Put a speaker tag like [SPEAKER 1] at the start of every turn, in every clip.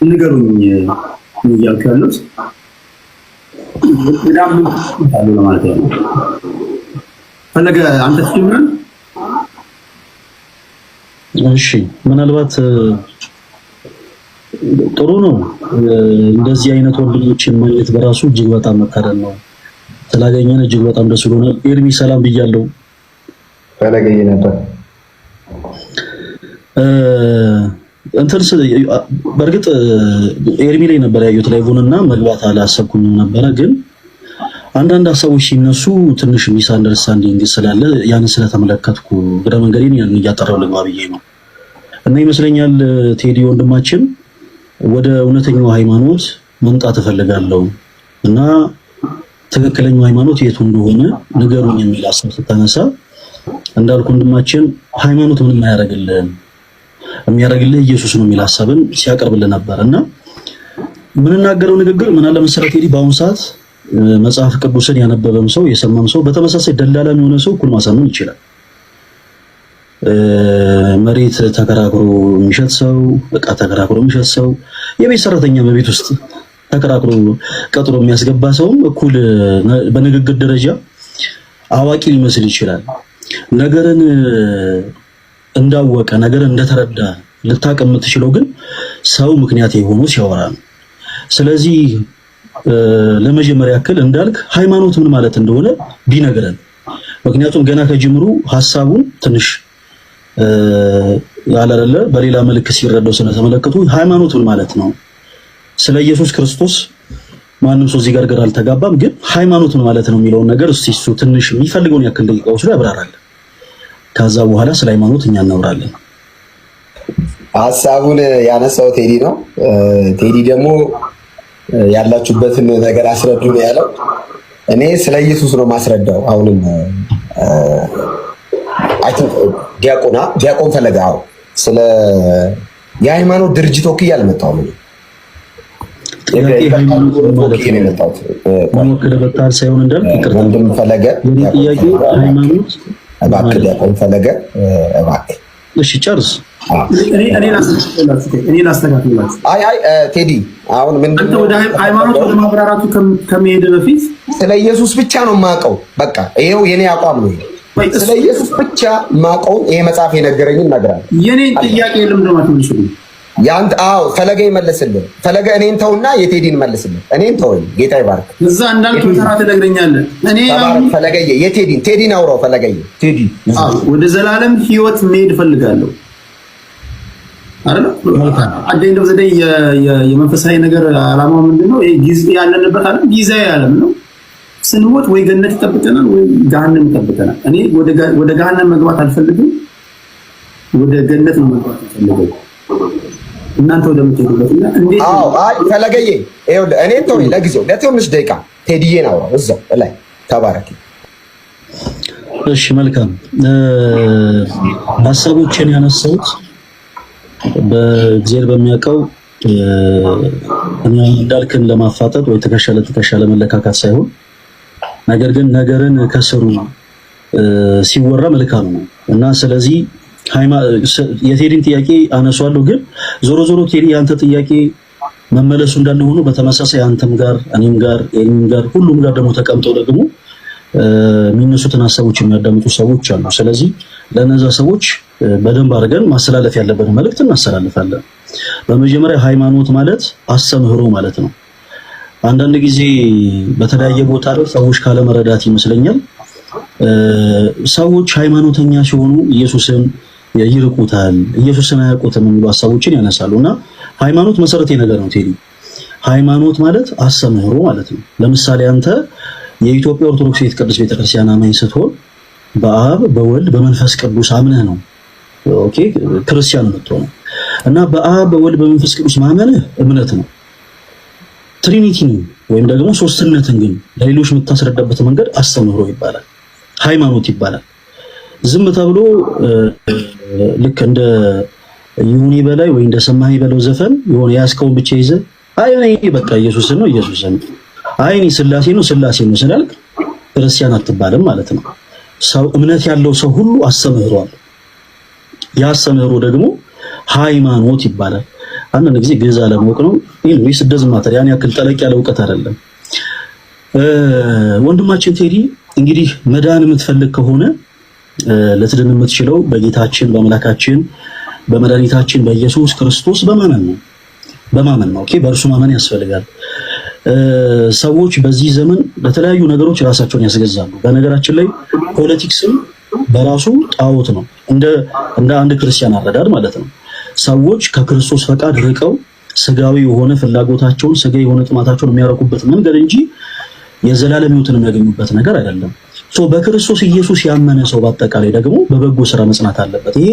[SPEAKER 1] ንገሩኝ እያልኩ ያሉት በጣም አሉ ለማለት ነው። ፈለገ አንተ ትጀምራለህ?
[SPEAKER 2] እሺ ምናልባት ጥሩ ነው። እንደዚህ አይነት ወንድሞችን ማግኘት በራሱ እጅግ በጣም መታደል ነው። ስላገኘን እጅግ በጣም ደስ ብሎናል። ኤርሚ ሰላም ብያለሁ።
[SPEAKER 3] ፈለገኝ ነበር
[SPEAKER 2] በእርግጥ ኤርሚ ላይ ነበር ያዩት ላይቭውንና መግባት አላሰብኩኝም ነበረ፣ ግን አንዳንድ ሀሳቦች ሲነሱ ትንሽ ሚስ አንደርስታንዲንግ ስላለ ያንን ስለተመለከትኩ ግረ መንገዴን ያን እያጠራው ልግባ ብዬ ነው። እና ይመስለኛል ቴዲ ወንድማችን ወደ እውነተኛው ሃይማኖት መምጣት እፈልጋለሁ እና ትክክለኛው ሃይማኖት የቱ እንደሆነ ንገሩኝ የሚል ሀሳብ ስታነሳ እንዳልኩ ወንድማችን ሃይማኖት ምንም አያደርግልህም፣ የሚያደርግልህ ኢየሱስ ነው የሚል ሀሳብን ሲያቀርብልህ ነበርና ምንናገረው ንግግር ምን አለ መሰረት ቴዲ በአሁኑ ሰዓት መጽሐፍ ቅዱስን ያነበበም ሰው የሰማም ሰው በተመሳሳይ ደላላም የሆነ ሰው እኩል ማሳመን ይችላል። መሬት ተከራክሮ የሚሸጥ ሰው፣ እቃ ተከራክሮ የሚሸጥ ሰው፣ የቤት ሰራተኛ በቤት ውስጥ ተከራክሮ ቀጥሮ የሚያስገባ ሰውም እኩል በንግግር ደረጃ አዋቂ ሊመስል ይችላል። ነገርን እንዳወቀ ነገርን እንደተረዳ ልታውቅ የምትችለው ግን ሰው ምክንያት የሆኑ ሲያወራ ነው። ስለዚህ ለመጀመሪያ ያክል እንዳልክ ሃይማኖት ምን ማለት እንደሆነ ቢነግረን፣ ምክንያቱም ገና ከጅምሩ ሀሳቡን ትንሽ ያላለ በሌላ መልክ ሲረዳው ስለተመለከቱ ሃይማኖት ምን ማለት ነው፣ ስለ ኢየሱስ ክርስቶስ ማንም ሰው እዚህ ጋር አልተጋባም፣ ግን ሃይማኖት ምን ማለት ነው የሚለውን ነገር እስቲ እሱ ትንሽ የሚፈልገውን ያክል ደቂቃዎች ላይ ያብራራል። ከዛ በኋላ ስለ ሃይማኖት እኛ እናወራለን።
[SPEAKER 3] ሀሳቡን ያነሳው ቴዲ ነው። ቴዲ ደግሞ ያላችሁበትን ነገር አስረዱ ነው ያለው። እኔ ስለ ኢየሱስ ነው ማስረዳው። አሁንም ዲያቆን ፈለገ ስለ የሃይማኖት ድርጅት ወክዬ አልመጣሁም። ወንድም ፈለገ እባክህ ዲያቆን ፈለገ እባክህ።
[SPEAKER 2] እሺ ጨርስ።
[SPEAKER 1] እኔ ላስተካክልላችሁ።
[SPEAKER 3] ቴዲ አሁን
[SPEAKER 1] አንተ ወደ ሃይማኖት ወደ ማብራራቱ ከመሄድ በፊት
[SPEAKER 3] ስለ ኢየሱስ ብቻ ነው የማውቀው። በቃ ይሄው የኔ አቋም ነው። ስለ ኢየሱስ ብቻ የማውቀው ይሄ መጽሐፍ የነገረኝን እነግራለሁ።
[SPEAKER 1] የኔን ጥያቄ ለምንድን ነው የማትመልሱልኝ?
[SPEAKER 3] ያንተ ፈለገ ይመልስልህ። ፈለገ እኔን ተውና የቴዲን መልስልህ። እኔን ተወኝ። ጌታ ይባርክ።
[SPEAKER 1] እዛ እንዳልክ ተራ ትነግረኛለህ። እኔ
[SPEAKER 3] ፈለገ ቴዲን አውራው። ፈለገ ቴዲ
[SPEAKER 1] ወደ ዘላለም ህይወት መሄድ ፈልጋለሁ አይደል? አደኝ እንደው ዘዴ የመንፈሳዊ ነገር አላማው ምንድነው? ይሄ ጊዜ ያለንበት አይደል? ጊዜያዊ ዓለም ነው። ስንሞት ወይ ገነት ይጠብቀናል ወይ ገሃነም ይጠብቀናል። እኔ ወደ ገሃነም መግባት አልፈልግም፣ ወደ ገነት ነው መግባት የምፈልገው። እናንተ ወደምትሄዱበትና እንዴት?
[SPEAKER 3] ፈለገዬ እኔ ተወኝ ለጊዜው ለትንሽ ደቂቃ ቴዲዬን አውራው እዛው ላይ ተባረክ።
[SPEAKER 2] እሺ መልካም ሀሳቦችን ያነሳሁት በእግዚአብሔር በሚያውቀው እኛ እንዳልክን ለማፋጠጥ ወይ ትከሻ ለትከሻ ለመለካካት ሳይሆን ነገር ግን ነገርን ከስሩ ሲወራ መልካም ነው እና ስለዚህ የቴዲን ጥያቄ አነሷለሁ። ግን ዞሮ ዞሮ ቴዲ ያንተ ጥያቄ መመለሱ እንዳለ ሆኖ በተመሳሳይ አንተም ጋር እኔም ጋር ኤርሚም ጋር ሁሉም ጋር ደግሞ ተቀምጠው ደግሞ የሚነሱትን ሀሳቦች የሚያዳምጡ ሰዎች አሉ። ስለዚህ ለነዛ ሰዎች በደንብ አድርገን ማስተላለፍ ያለብን መልእክት እናስተላልፋለን። በመጀመሪያ ሃይማኖት ማለት አስተምህሮ ማለት ነው። አንዳንድ ጊዜ በተለያየ ቦታ ላይ ሰዎች ካለመረዳት ይመስለኛል ሰዎች ሃይማኖተኛ ሲሆኑ ኢየሱስን ይርቁታል፣ ኢየሱስን አያውቁትም የሚሉ ሀሳቦችን ያነሳሉና ሃይማኖት መሰረታዊ ነገር ነው ቴዲ። ሃይማኖት ማለት አስተምህሮ ማለት ነው። ለምሳሌ አንተ የኢትዮጵያ ኦርቶዶክስ ቅድስት ቤተክርስቲያን አማኝ ስትሆን በአብ በወልድ በመንፈስ ቅዱስ አምነህ ነው ኦኬ ክርስቲያን የምትሆነው እና በአብ በወልድ በመንፈስ ቅዱስ ማመንህ እምነት ነው። ትሪኒቲ ወይም ደግሞ ሶስትነትን ግን ለሌሎች የምታስረዳበት መንገድ አስተምህሮ ይባላል፣ ሃይማኖት ይባላል። ዝም ተብሎ ልክ እንደ ይሁኔ በላይ ወይ እንደ ሰማይ በለው ዘፈን የሆነ ያስከውን ብቻ ይዘህ አይ በቃ ኢየሱስ ነው ኢየሱስ ነው አይ ስላሴ ነው ስላሴ ነው ስላልክ ክርስቲያን አትባልም ማለት ነው። ሰው እምነት ያለው ሰው ሁሉ አስተምህሮ አለ። ያ አስተምህሮ ደግሞ ሃይማኖት ይባላል። አንዳንድ ጊዜ ግዕዝ አለማወቅ ነው። ኢንዌስ ደዝ ማተር ያን ያክል ጠለቅ ያለ እውቀት አይደለም። ወንድማችን ቴዲ እንግዲህ መዳን የምትፈልግ ከሆነ ልትድን የምትችለው በጌታችን በአምላካችን በመድኃኒታችን በኢየሱስ ክርስቶስ በማመን ነው። ኦኬ፣ በእርሱ ማመን ያስፈልጋል። ሰዎች በዚህ ዘመን ለተለያዩ ነገሮች ራሳቸውን ያስገዛሉ። በነገራችን ላይ ፖለቲክስም በራሱ ጣዖት ነው፣ እንደ አንድ ክርስቲያን አረዳድ ማለት ነው። ሰዎች ከክርስቶስ ፈቃድ ርቀው ስጋዊ የሆነ ፍላጎታቸውን ስጋ የሆነ ጥማታቸውን የሚያረኩበት መንገድ እንጂ የዘላለም ሕይወትን የሚያገኙበት ነገር አይደለም። በክርስቶስ ኢየሱስ ያመነ ሰው በአጠቃላይ ደግሞ በበጎ ስራ መጽናት አለበት። ይሄ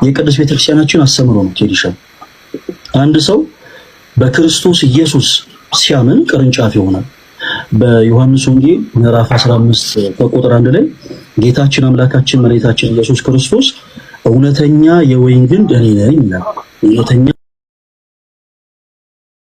[SPEAKER 2] የቅዱስ ቤተክርስቲያናችን አስተምሮ ነው። ቴዲሻ አንድ ሰው በክርስቶስ ኢየሱስ ሲያምን ቅርንጫፍ ይሆናል። በዮሐንስ ወንጌል ምዕራፍ 15 ቁጥር 1 ላይ ጌታችን አምላካችን መድኃኒታችን ኢየሱስ ክርስቶስ እውነተኛ የወይን ግንድ እኔ ነኝ ይላል። እውነተኛ